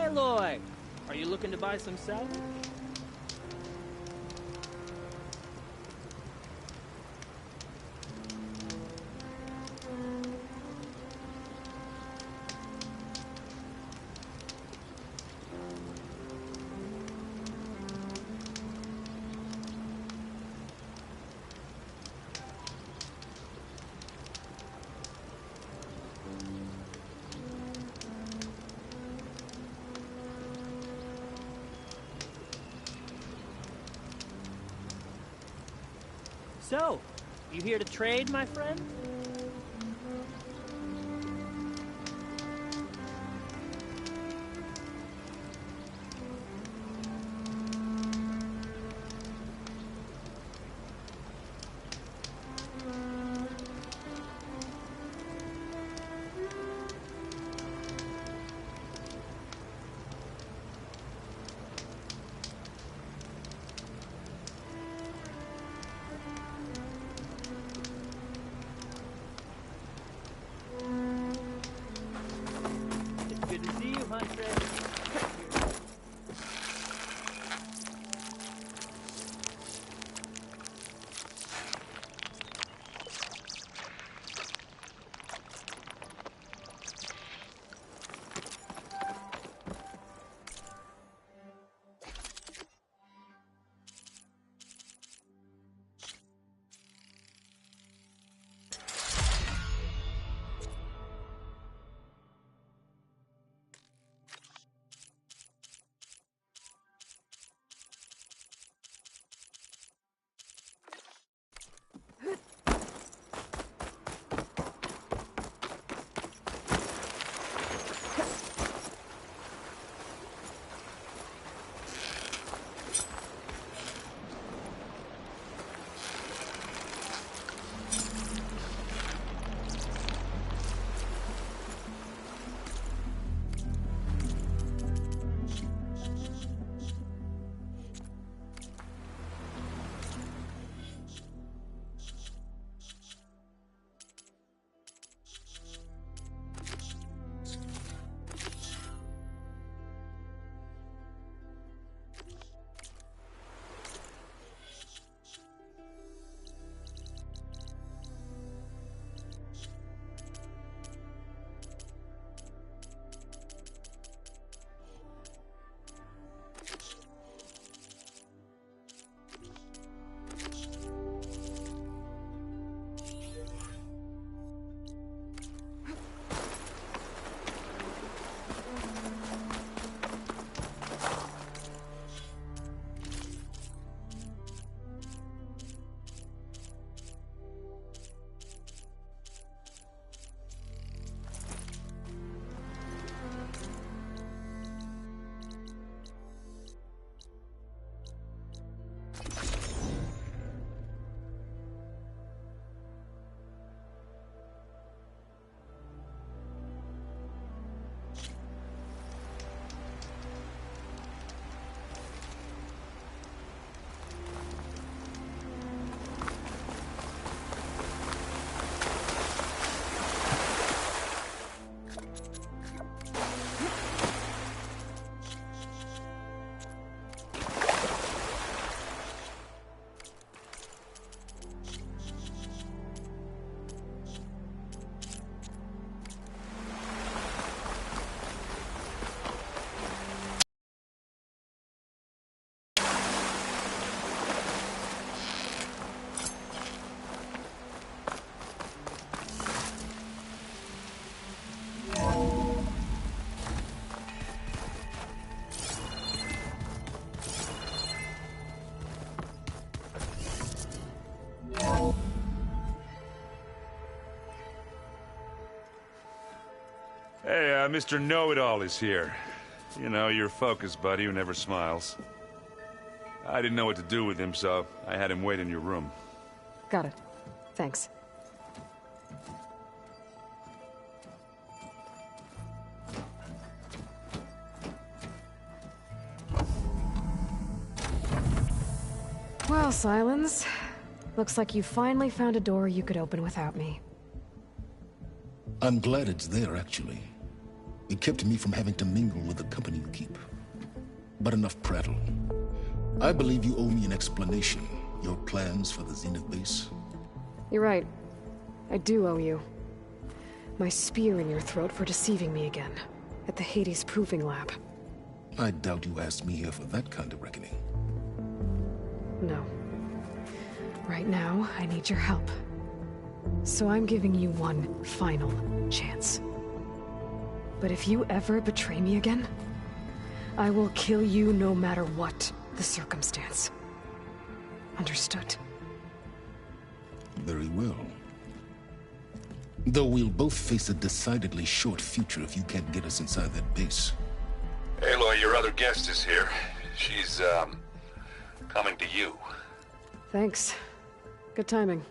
Aloy! Are you looking to buy some salvage? So, you here to trade, my friend? Good to see you, Huntress. Hey, Mr. Know-It-All is here. You know, your focus buddy who never smiles. I didn't know what to do with him, so I had him wait in your room. Got it. Thanks. Well, Silence. Looks like you finally found a door you could open without me. I'm glad it's there, actually. It kept me from having to mingle with the company you keep. But enough prattle. I believe you owe me an explanation. Your plans for the Zenith base? You're right. I do owe you. My spear in your throat for deceiving me again. At the Hades Proving Lab. I doubt you asked me here for that kind of reckoning. No. Right now, I need your help. So I'm giving you one final chance. But if you ever betray me again, I will kill you no matter what the circumstance. Understood? Very well. Though we'll both face a decidedly short future if you can't get us inside that base. Aloy, your other guest is here. She's, coming to you. Thanks. Good timing.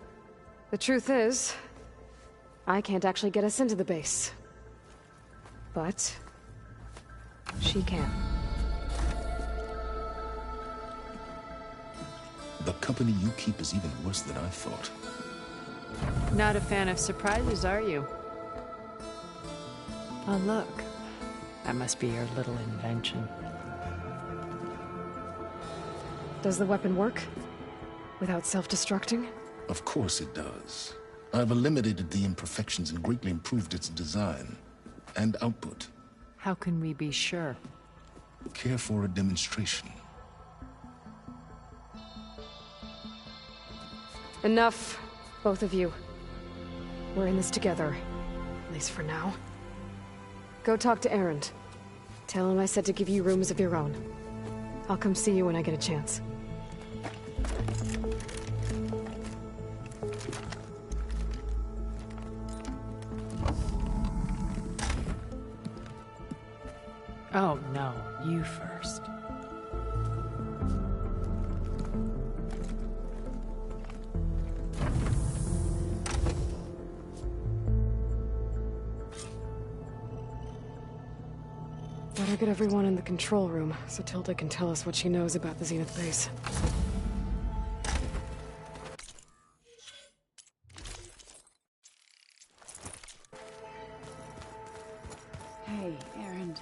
The truth is, I can't actually get us into the base. But she can. The company you keep is even worse than I thought. Not a fan of surprises, are you? Oh, look. That must be your little invention. Does the weapon work? Without self-destructing? Of course it does. I've eliminated the imperfections and greatly improved its design and output. How can we be sure? Care for a demonstration? Enough, both of you. We're in this together, at least for now. Go talk to Erend. Tell him I said to give you rooms of your own. I'll come see you when I get a chance. Oh, no. You first. Better get everyone in the control room, so Tilda can tell us what she knows about the Zenith base. Hey, Erend.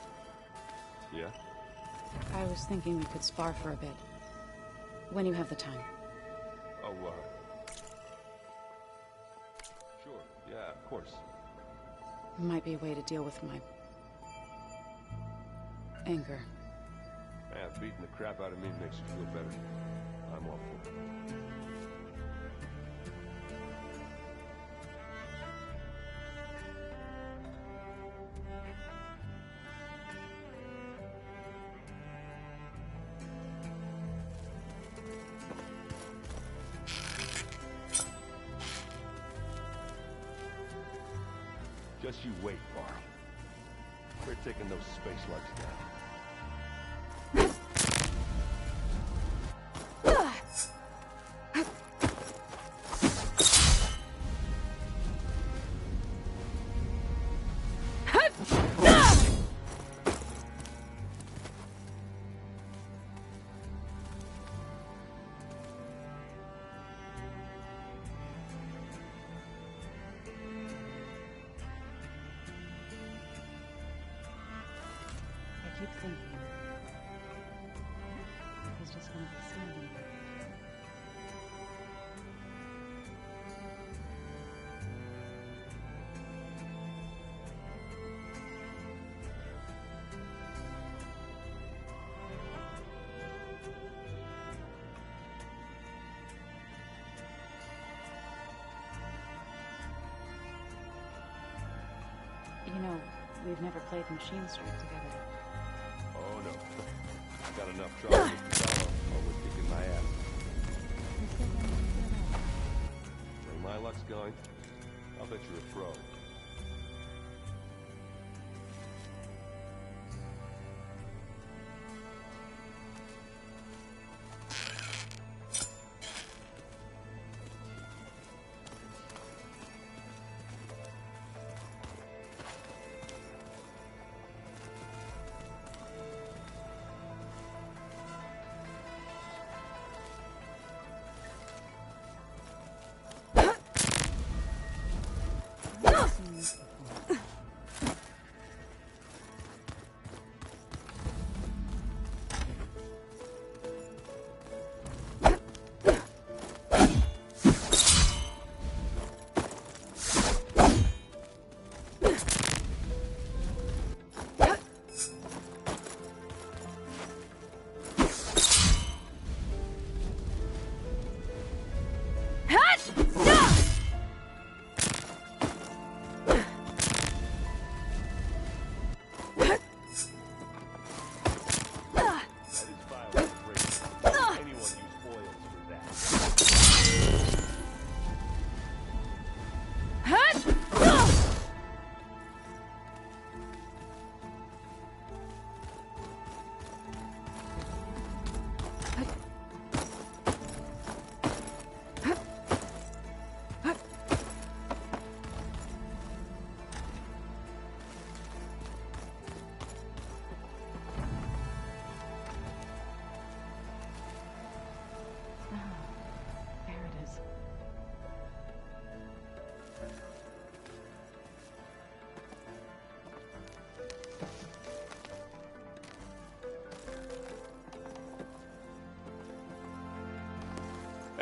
Yeah? I was thinking we could spar for a bit. When you have the time. Oh, sure. Yeah, of course. Might be a way to deal with my... anger. Man, beating the crap out of me makes you feel better. I'm all for it. Just you wait, Varl. We're taking those space lugs down. I keep thinking... he's just gonna be standing there. You know, we've never played Machine Strike together. Oh no. Got enough trouble with the fellow, always kicking my ass. Where my luck's going, I'll bet you're a pro.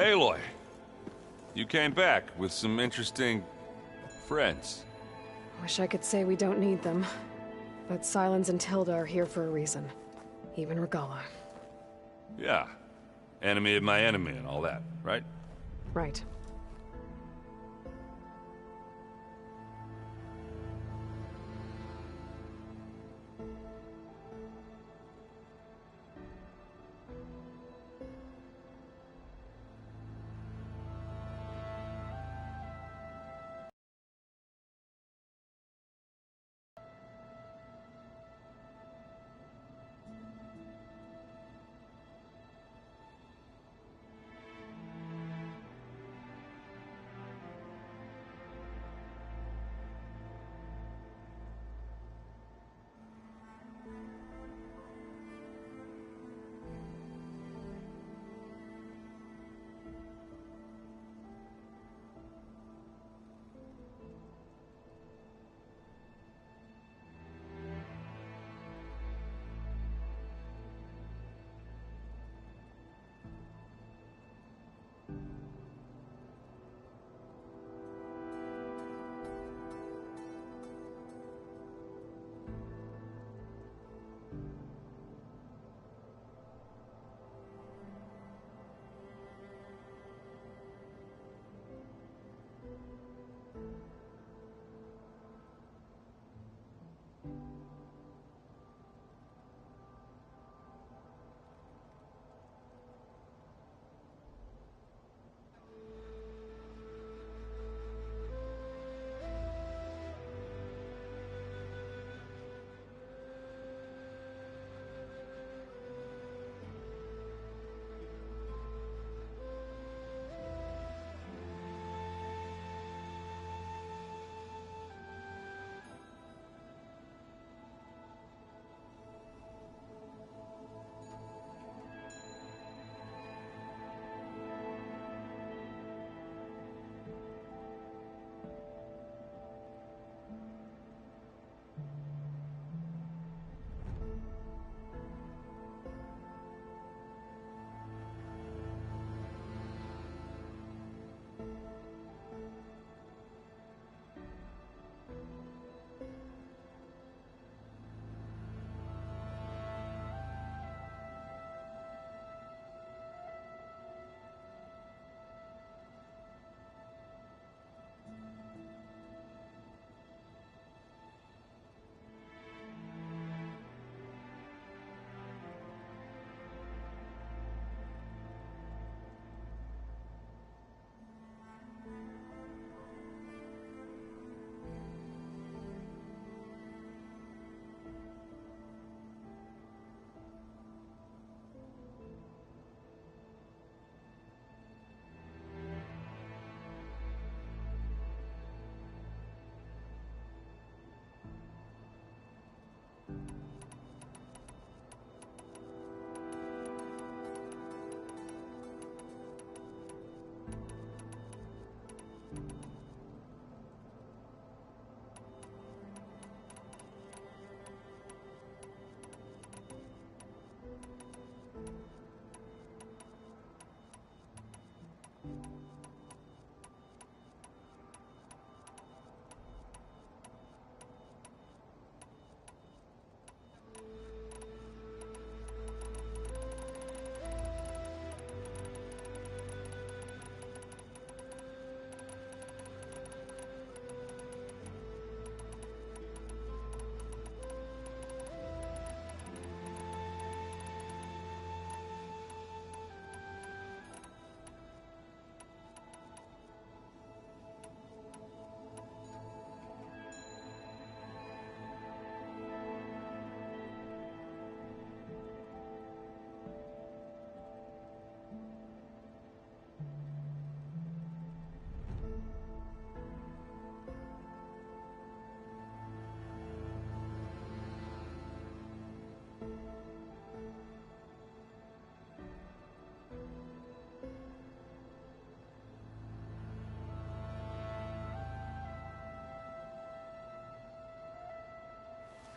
Aloy, you came back with some interesting friends. Wish I could say we don't need them. But Sylens and Tilda are here for a reason. Even Regalla. Yeah. Enemy of my enemy and all that, right? Right.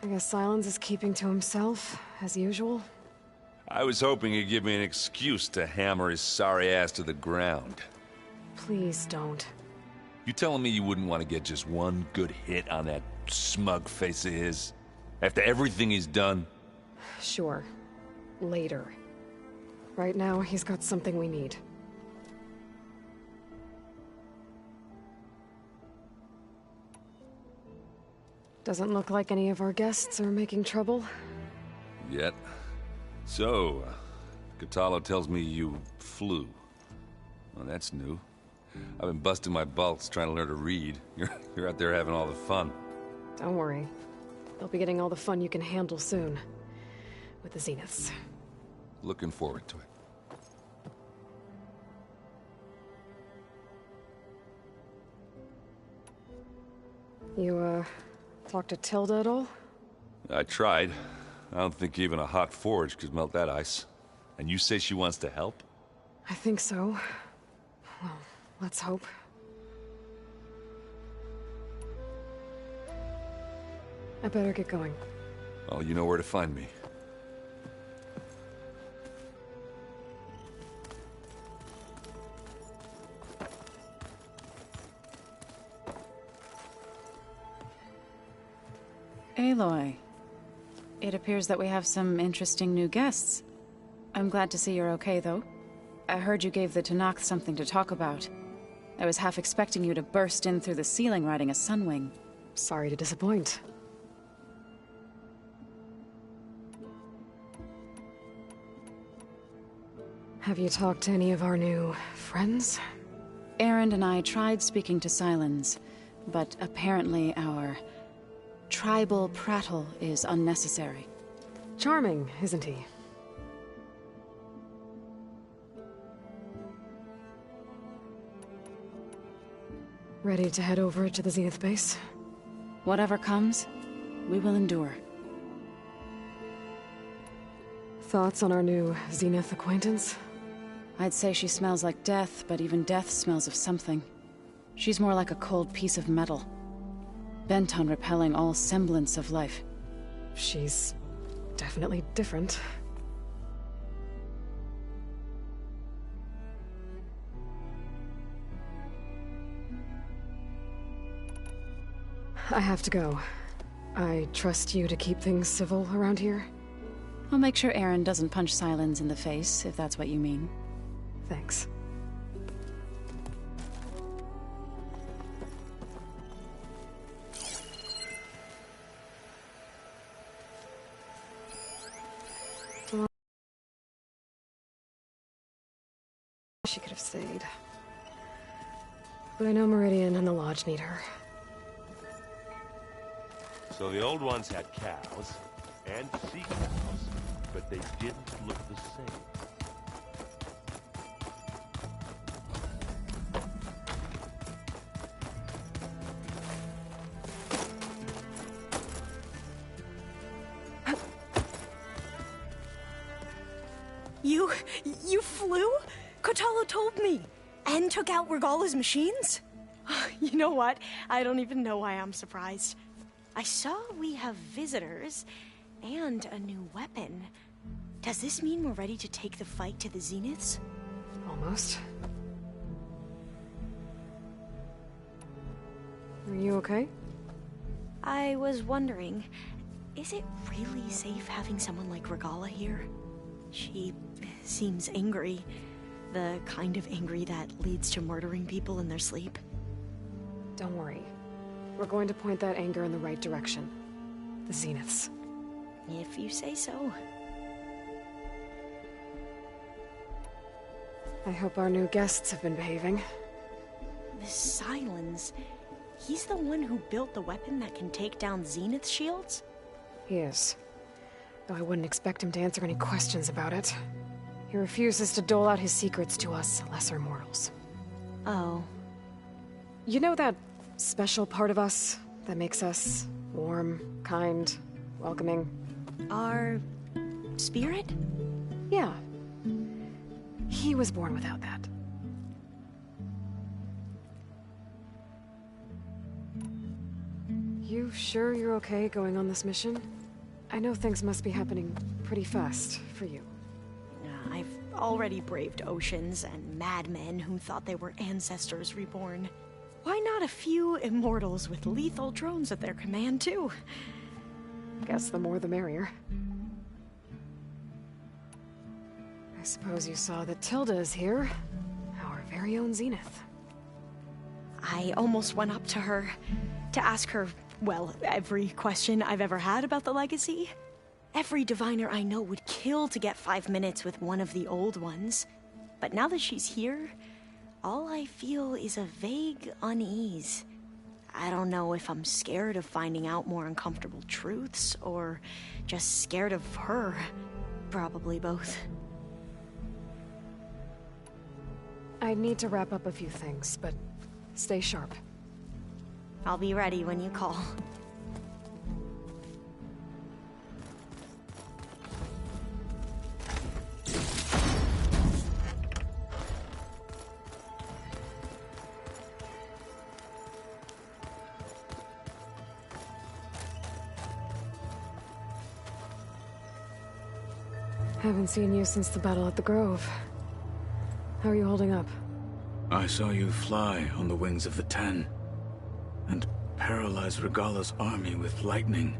I guess Sylens is keeping to himself, as usual. I was hoping he'd give me an excuse to hammer his sorry ass to the ground. Please don't. You telling me you wouldn't want to get just one good hit on that smug face of his? After everything he's done? Sure. Later. Right now, he's got something we need. Doesn't look like any of our guests are making trouble. Yet. So, Kotallo tells me you flew. Well, that's new. I've been busting my balls trying to learn to read. You're out there having all the fun. Don't worry. They'll be getting all the fun you can handle soon. With the Zeniths. Looking forward to it. You, talked to Tilda at all? I tried. I don't think even a hot forge could melt that ice. And you say she wants to help? I think so. Well, let's hope. I better get going. Oh, you know where to find me. Aloy, it appears that we have some interesting new guests. I'm glad to see you're okay, though. I heard you gave the Tenakth something to talk about. I was half expecting you to burst in through the ceiling riding a Sunwing. Sorry to disappoint. Have you talked to any of our new friends? Erend and I tried speaking to Sylens, but apparently our tribal prattle is unnecessary. Charming, isn't he? Ready to head over to the Zenith base? Whatever comes, we will endure. Thoughts on our new Zenith acquaintance? I'd say she smells like death, but even death smells of something. She's more like a cold piece of metal, bent on repelling all semblance of life. She's definitely different. I have to go. I trust you to keep things civil around here? I'll make sure Erend doesn't punch Sylens in the face, if that's what you mean. Thanks. She could have stayed. But I know Meridian and the Lodge need her. So the old ones had cows and sea cows, but they didn't look the same. You flew? Kotallo told me. And took out Regalla's machines? You know what? I don't even know why I'm surprised. I saw we have visitors and a new weapon. Does this mean we're ready to take the fight to the Zeniths? Almost. Are you okay? I was wondering, is it really safe having someone like Regalla here? She seems angry. The kind of angry that leads to murdering people in their sleep. Don't worry. We're going to point that anger in the right direction. The Zeniths. If you say so. I hope our new guests have been behaving. This Sylens, he's the one who built the weapon that can take down Zenith shields? He is. Though I wouldn't expect him to answer any questions about it. He refuses to dole out his secrets to us lesser mortals. Oh. You know that special part of us that makes us warm, kind, welcoming? Our spirit? Yeah. He was born without that. You sure you're okay going on this mission? I know things must be happening pretty fast for you. already braved oceans and madmen who thought they were ancestors reborn. Why not a few immortals with lethal drones at their command, too? Guess the more the merrier. I suppose you saw that Tilda is here. Our very own Zenith. I almost went up to her to ask her, well, every question I've ever had about the legacy. Every diviner I know would kill to get 5 minutes with one of the old ones. But now that she's here, all I feel is a vague unease. I don't know if I'm scared of finding out more uncomfortable truths, or just scared of her. Probably both. I need to wrap up a few things, but stay sharp. I'll be ready when you call. Haven't seen you since the battle at the Grove. How are you holding up? I saw you fly on the wings of the Ten, and paralyze Regalla's army with lightning.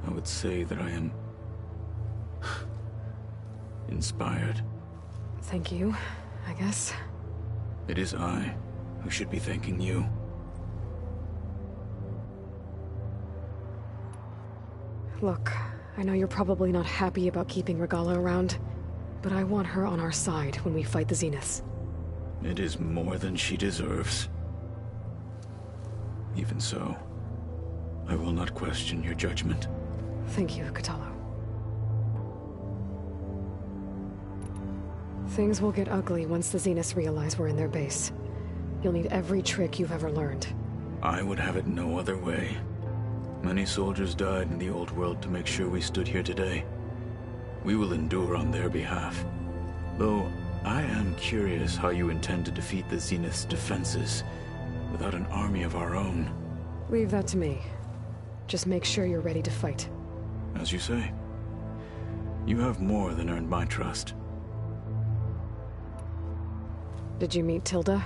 I would say that I am inspired. Thank you, I guess. It is I who should be thanking you. Look, I know you're probably not happy about keeping Regalla around, but I want her on our side when we fight the Zeniths. It is more than she deserves. Even so, I will not question your judgment. Thank you, Kotallo. Things will get ugly once the Zeniths realize we're in their base. You'll need every trick you've ever learned. I would have it no other way. Many soldiers died in the old world to make sure we stood here today. We will endure on their behalf. Though, I am curious how you intend to defeat the Zenith's defenses without an army of our own. Leave that to me. Just make sure you're ready to fight. As you say. You have more than earned my trust. Did you meet Tilda?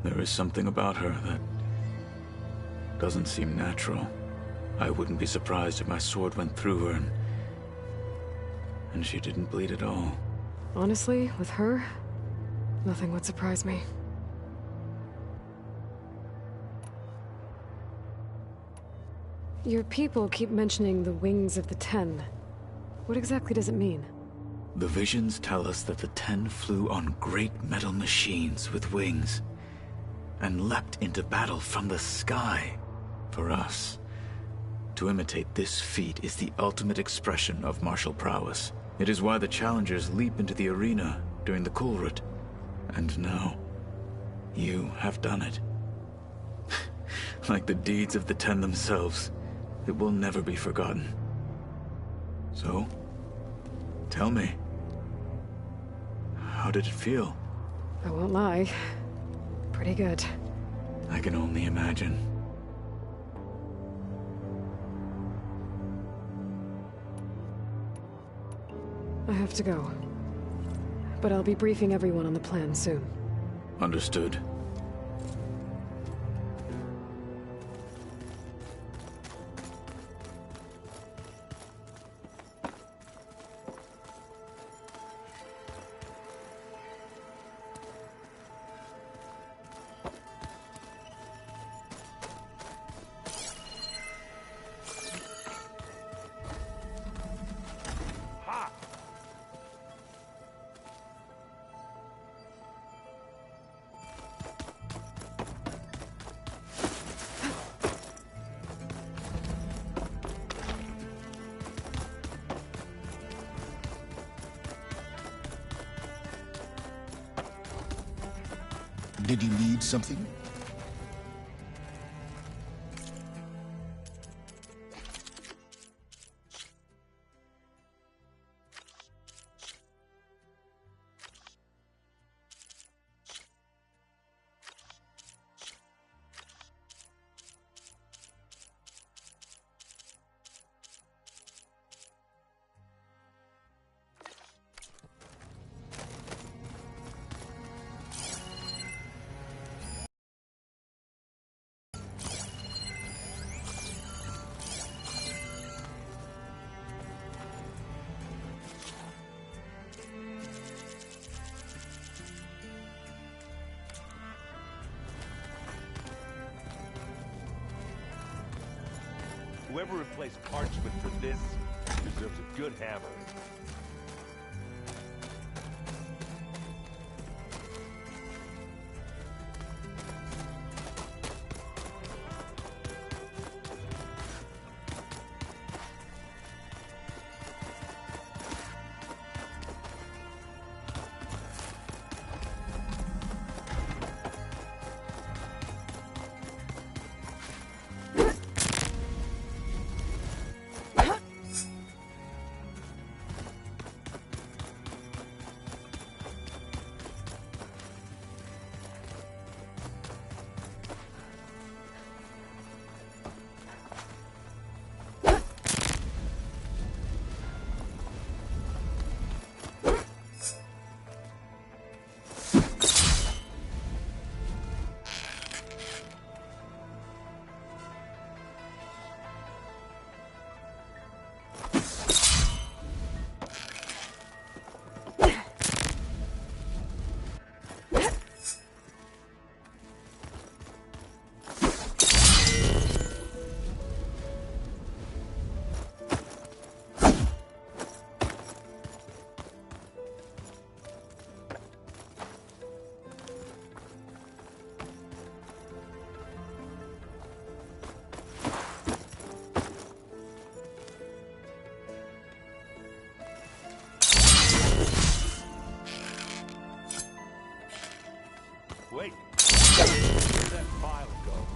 There is something about her that doesn't seem natural. I wouldn't be surprised if my sword went through her and she didn't bleed at all. Honestly, with her, nothing would surprise me. Your people keep mentioning the wings of the Ten. What exactly does it mean? The visions tell us that the Ten flew on great metal machines with wings, and leapt into battle from the sky. For us, to imitate this feat is the ultimate expression of martial prowess. It is why the challengers leap into the arena during the Kulrut. And now, you have done it. Like the deeds of the Ten themselves, it will never be forgotten. So, tell me, how did it feel? I won't lie. Pretty good. I can only imagine. I have to go. But I'll be briefing everyone on the plan soon. Understood. Did you need something? Whoever replaced parchment for this deserves a good hammering. Wait. Where'd that file go?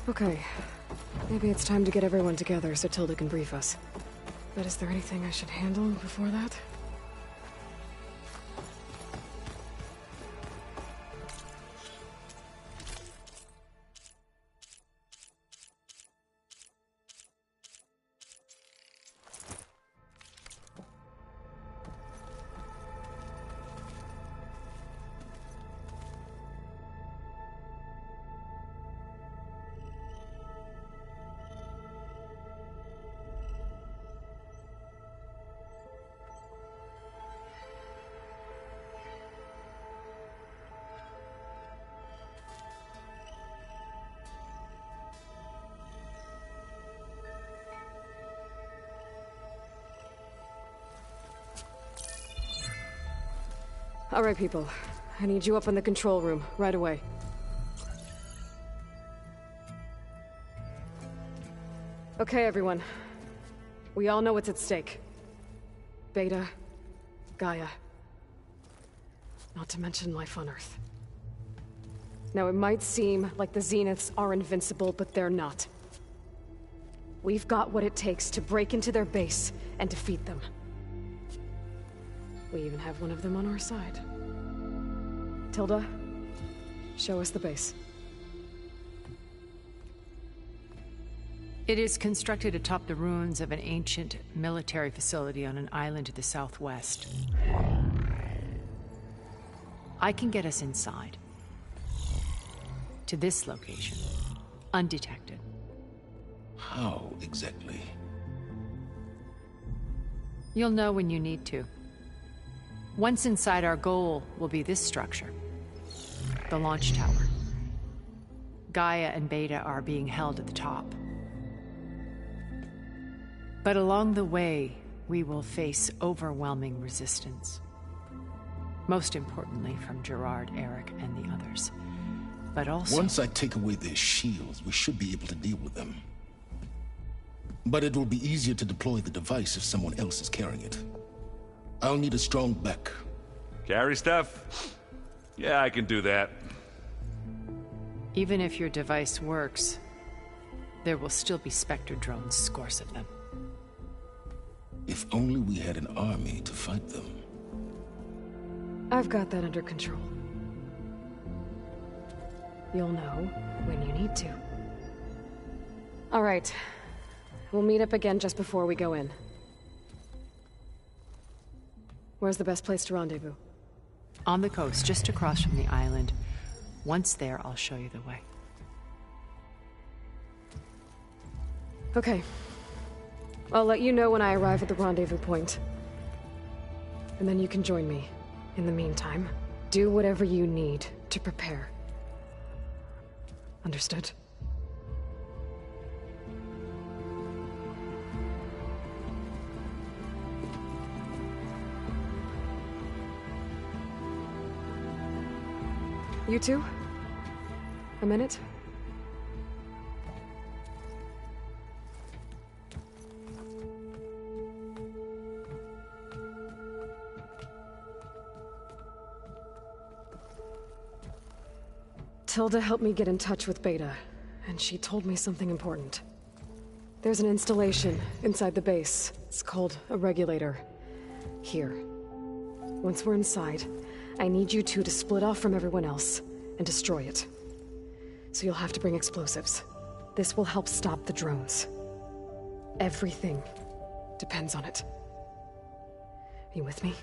Okay. Maybe it's time to get everyone together so Tilda can brief us. But is there anything I should handle before that? All right, people. I need you up in the control room, right away. Okay, everyone. We all know what's at stake. Beta, Gaia. Not to mention life on Earth. Now, it might seem like the Zeniths are invincible, but they're not. We've got what it takes to break into their base and defeat them. We even have one of them on our side. Tilda, show us the base. It is constructed atop the ruins of an ancient military facility on an island to the southwest. I can get us inside. To this location. Undetected. How exactly? You'll know when you need to. Once inside, our goal will be this structure. The launch tower. Gaia and Beta are being held at the top. But along the way, we will face overwhelming resistance. Most importantly from Gerard, Eric, and the others. But also... Once I take away their shields, we should be able to deal with them. But it will be easier to deploy the device if someone else is carrying it. I'll need a strong back. Carry stuff? Yeah, I can do that. Even if your device works, there will still be Spectre drones, scores of them. If only we had an army to fight them. I've got that under control. You'll know when you need to. All right. We'll meet up again just before we go in. Where's the best place to rendezvous? On the coast, just across from the island. Once there, I'll show you the way. Okay. I'll let you know when I arrive at the rendezvous point. And then you can join me. In the meantime, do whatever you need to prepare. Understood? You two? A minute? Tilda helped me get in touch with Beta, and she told me something important. There's an installation inside the base. It's called a regulator. Here. Once we're inside, I need you two to split off from everyone else and destroy it. So you'll have to bring explosives. This will help stop the drones. Everything depends on it. Are you with me?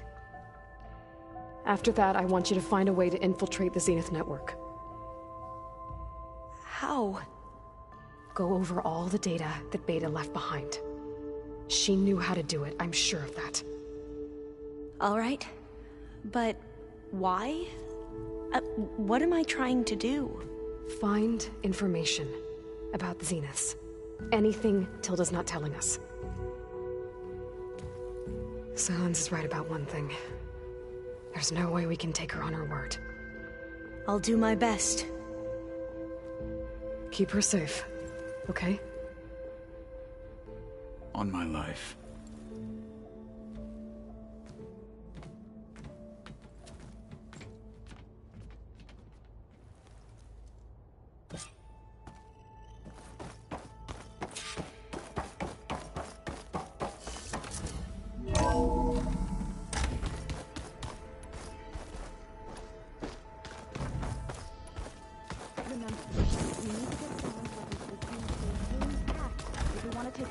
After that, I want you to find a way to infiltrate the Zenith network. How? Go over all the data that Beta left behind. She knew how to do it, I'm sure of that. All right. But why? What am I trying to do? Find information about the Zeniths. Anything Tilda's not telling us. Sylens is right about one thing. There's no way we can take her on her word. I'll do my best. Keep her safe, okay? On my life.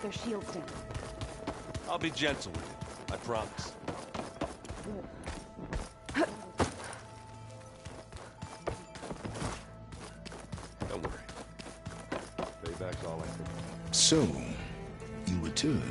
Their shields down. I'll be gentle with you, I promise. Don't worry. Payback's all I can. So, you return.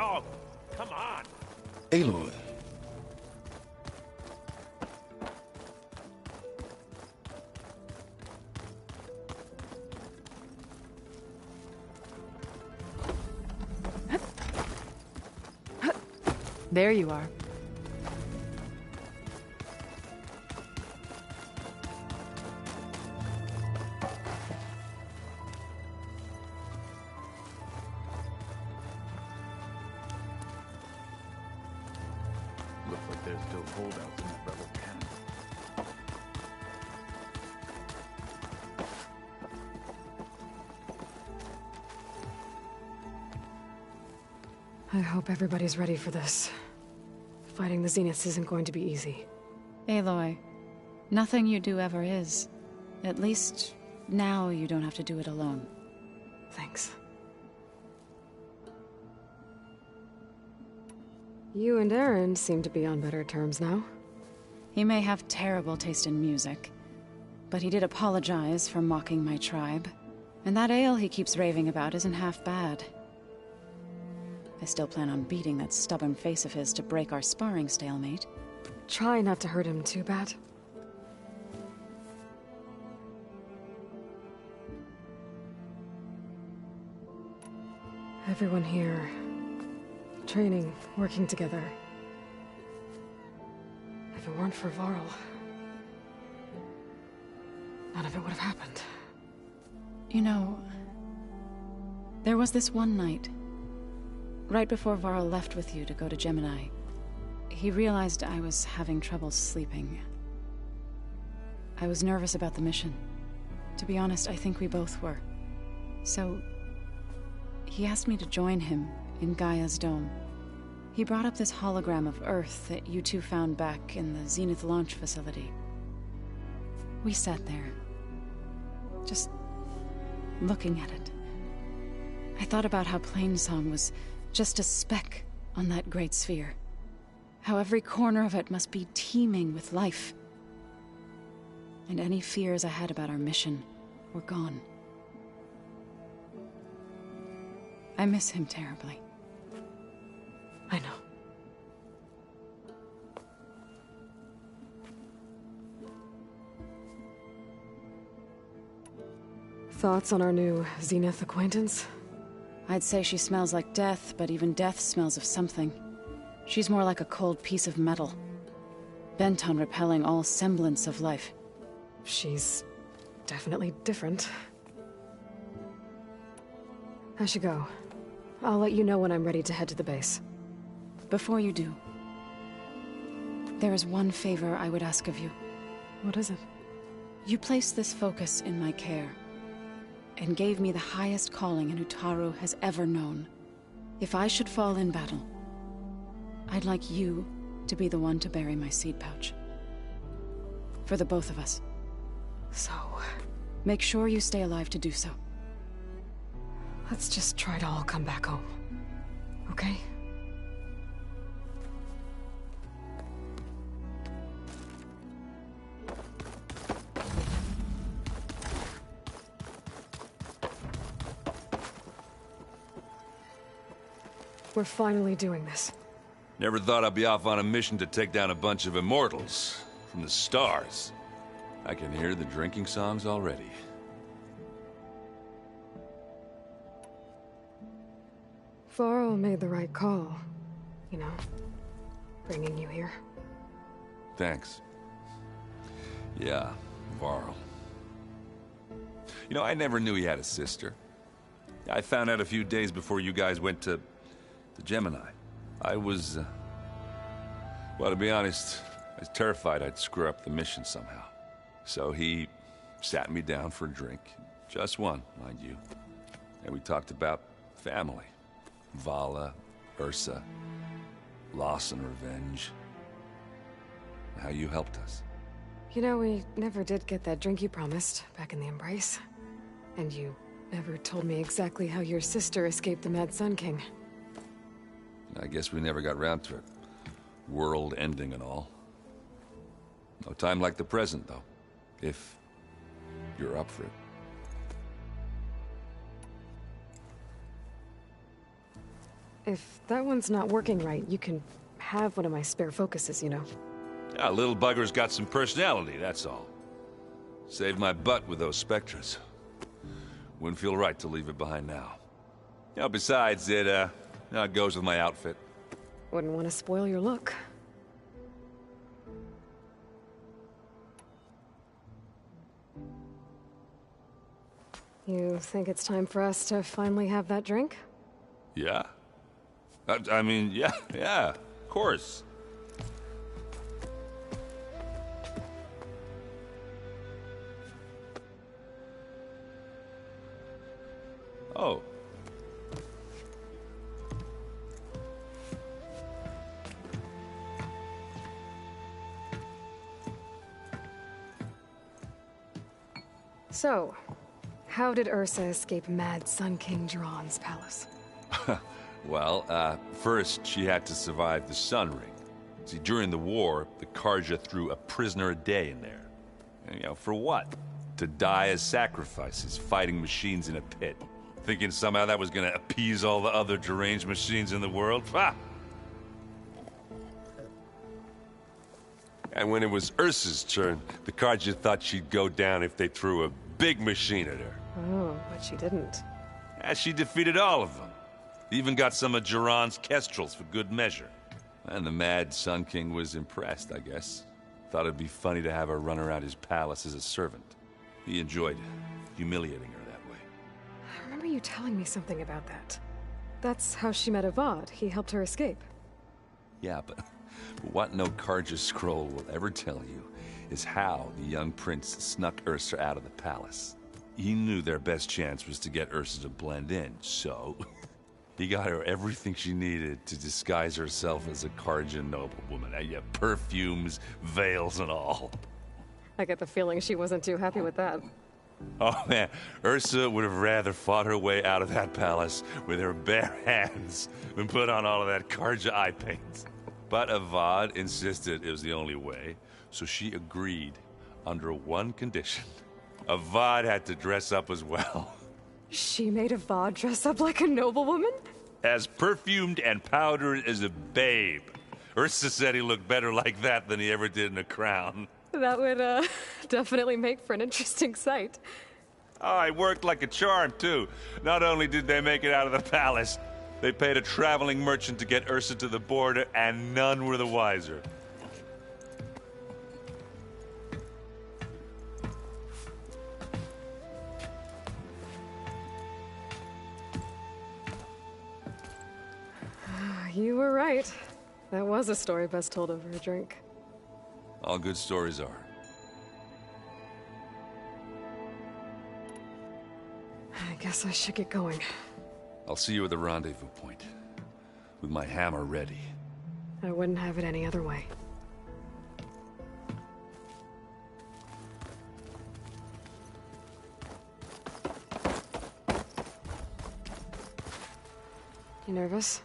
go! Come on! Aloy. There you are. Looks like there's still holdouts in the rebel camp. I hope everybody's ready for this. Fighting the Zeniths isn't going to be easy. Aloy, nothing you do ever is. At least, now you don't have to do it alone. Thanks. You and Aaron seem to be on better terms now. He may have terrible taste in music, but he did apologize for mocking my tribe. And that ale he keeps raving about isn't half bad. I still plan on beating that stubborn face of his to break our sparring stalemate. Try not to hurt him too bad. Everyone here, training, working together. If it weren't for Varl, none of it would have happened. You know, there was this one night, right before Varl left with you to go to Gemini. He realized I was having trouble sleeping. I was nervous about the mission. To be honest, I think we both were. So, he asked me to join him in Gaia's dome. He brought up this hologram of Earth that you two found back in the Zenith launch facility. We sat there, just looking at it. I thought about how Plainsong was just a speck on that great sphere. How every corner of it must be teeming with life. And any fears I had about our mission were gone. I miss him terribly. I know. Thoughts on our new Zenith acquaintance? I'd say she smells like death, but even death smells of something. She's more like a cold piece of metal, bent on repelling all semblance of life. She's definitely different. I should go. I'll let you know when I'm ready to head to the base. Before you do, there is one favor I would ask of you. What is it? You placed this focus in my care, and gave me the highest calling an Utaru has ever known. If I should fall in battle, I'd like you to be the one to bury my seed pouch. For the both of us. So, make sure you stay alive to do so. let's just try to all come back home. Okay? We're finally doing this. Never thought I'd be off on a mission to take down a bunch of immortals from the stars. I can hear the drinking songs already. Varl made the right call. You know, bringing you here. Thanks. Yeah, Varl. You know, I never knew he had a sister. I found out a few days before you guys went to Gemini. I was, well, to be honest, I was terrified I'd screw up the mission somehow. So he sat me down for a drink. Just one, mind you. And we talked about family. Vala, Ursa, loss and revenge. How you helped us. You know, we never did get that drink you promised back in the Embrace. And you never told me exactly how your sister escaped the Mad Sun King. I guess we never got round to it. World ending and all. No time like the present, though. If you're up for it. If that one's not working right, you can have one of my spare focuses, you know. Yeah, little bugger's got some personality, that's all. Saved my butt with those Spectres. Wouldn't feel right to leave it behind now. You know, besides, it goes with my outfit. Wouldn't want to spoil your look. You think it's time for us to finally have that drink? Yeah? I mean, yeah, of course. Oh. So, how did Ursa escape Mad Sun King Jiran's palace? Well, first she had to survive the Sun Ring. See, during the war, the Carja threw a prisoner a day in there. And, you know, for what? To die as sacrifices, fighting machines in a pit. Thinking somehow that was gonna appease all the other deranged machines in the world? Ha! And when it was Ursa's turn, the Carja thought she'd go down if they threw a big machine at her. Oh, but she didn't. And she defeated all of them. Even got some of Jiran's kestrels for good measure. And the Mad Sun King was impressed, I guess. Thought it'd be funny to have her run around his palace as a servant. He enjoyed humiliating her that way. I remember you telling me something about that. That's how she met Avad. He helped her escape. Yeah, but what no Carja scroll will ever tell you is how the young prince snuck Ursa out of the palace. He knew their best chance was to get Ursa to blend in, so he got her everything she needed to disguise herself as a Carja noblewoman. Yeah, perfumes, veils, and all. I get the feeling she wasn't too happy with that. Oh man, Ursa would have rather fought her way out of that palace with her bare hands than put on all of that Carja eye paint. But Avad insisted it was the only way, so she agreed under one condition. Avad had to dress up as well. She made Avad dress up like a noblewoman? As perfumed and powdered as a babe. Ursa said he looked better like that than he ever did in a crown. That would, definitely make for an interesting sight. Oh, it worked like a charm, too. Not only did they make it out of the palace, they paid a traveling merchant to get Ursa to the border, and none were the wiser. You were right. That was a story best told over a drink. All good stories are. I guess I should get going. I'll see you at the rendezvous point, with my hammer ready. I wouldn't have it any other way. You nervous?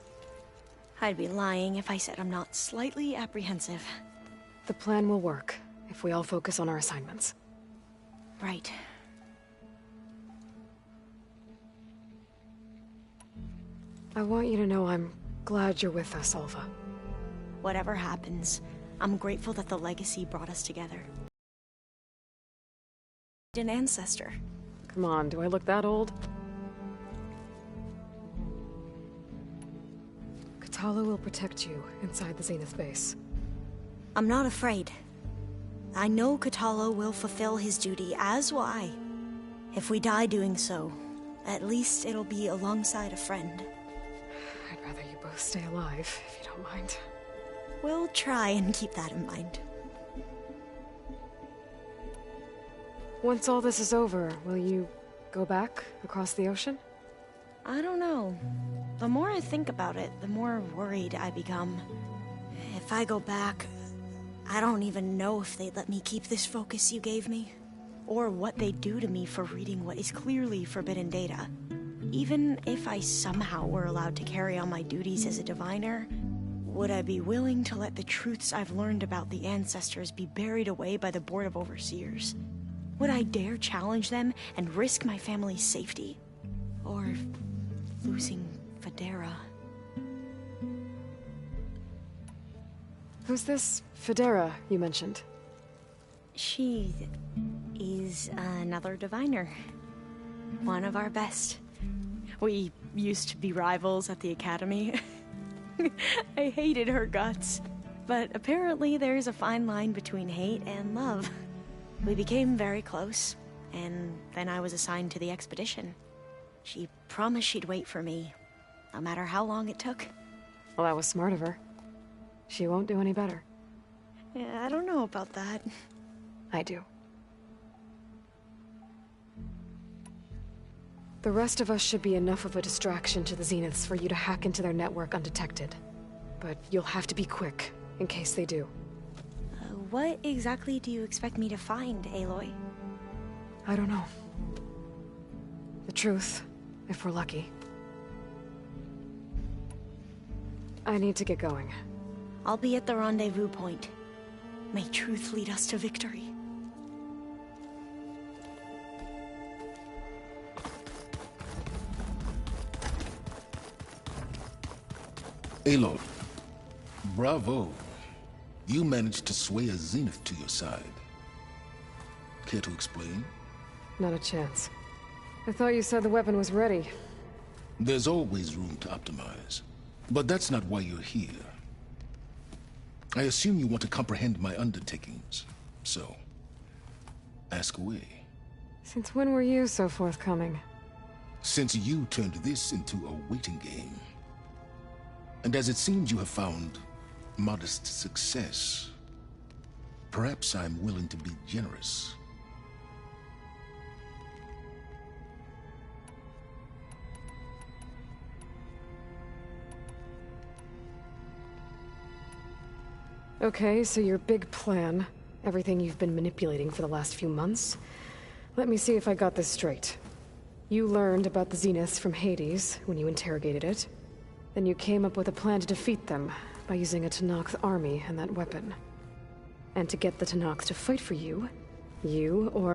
I'd be lying if I said I'm not slightly apprehensive. The plan will work, if we all focus on our assignments. Right. I want you to know I'm glad you're with us, Alva. Whatever happens, I'm grateful that the legacy brought us together. An ancestor. Come on, do I look that old? Kotallo will protect you inside the Zenith base. I'm not afraid. I know Kotallo will fulfill his duty, as will I. If we die doing so, at least it'll be alongside a friend. I'd rather you both stay alive, if you don't mind. We'll try and keep that in mind. Once all this is over, will you go back across the ocean? I don't know. The more I think about it, the more worried I become. If I go back, I don't even know if they'd let me keep this focus you gave me, or what they'd do to me for reading what is clearly forbidden data. Even if I somehow were allowed to carry on my duties as a diviner, would I be willing to let the truths I've learned about the ancestors be buried away by the Board of Overseers? Would I dare challenge them and risk my family's safety? Or losing Federa? Who's this Federa you mentioned? She is another diviner. One of our best. We used to be rivals at the academy. I hated her guts. But apparently there's a fine line between hate and love. We became very close, and then I was assigned to the expedition. She promised she'd wait for me, no matter how long it took. Well, that was smart of her. She won't do any better. Yeah, I don't know about that. I do. The rest of us should be enough of a distraction to the Zeniths for you to hack into their network undetected. But you'll have to be quick, in case they do. What exactly do you expect me to find, Aloy? I don't know. The truth, if we're lucky. I need to get going. I'll be at the rendezvous point. May truth lead us to victory. Aloy, bravo. You managed to sway a Zenith to your side. Care to explain? Not a chance. I thought you said the weapon was ready. There's always room to optimize. But that's not why you're here. I assume you want to comprehend my undertakings. So, ask away. Since when were you so forthcoming? Since you turned this into a waiting game. And as it seems you have found modest success, perhaps I'm willing to be generous. Okay, so your big plan, everything you've been manipulating for the last few months. Let me see if I got this straight. You learned about the Zeniths from Hades when you interrogated it. Then you came up with a plan to defeat them by using a Tenakth army and that weapon. And to get the Tenakth to fight for you, or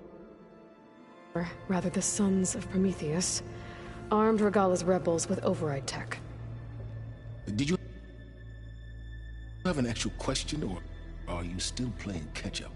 rather the Sons of Prometheus, armed Regalla's rebels with override tech. Did you have an actual question, or are you still playing catch-up?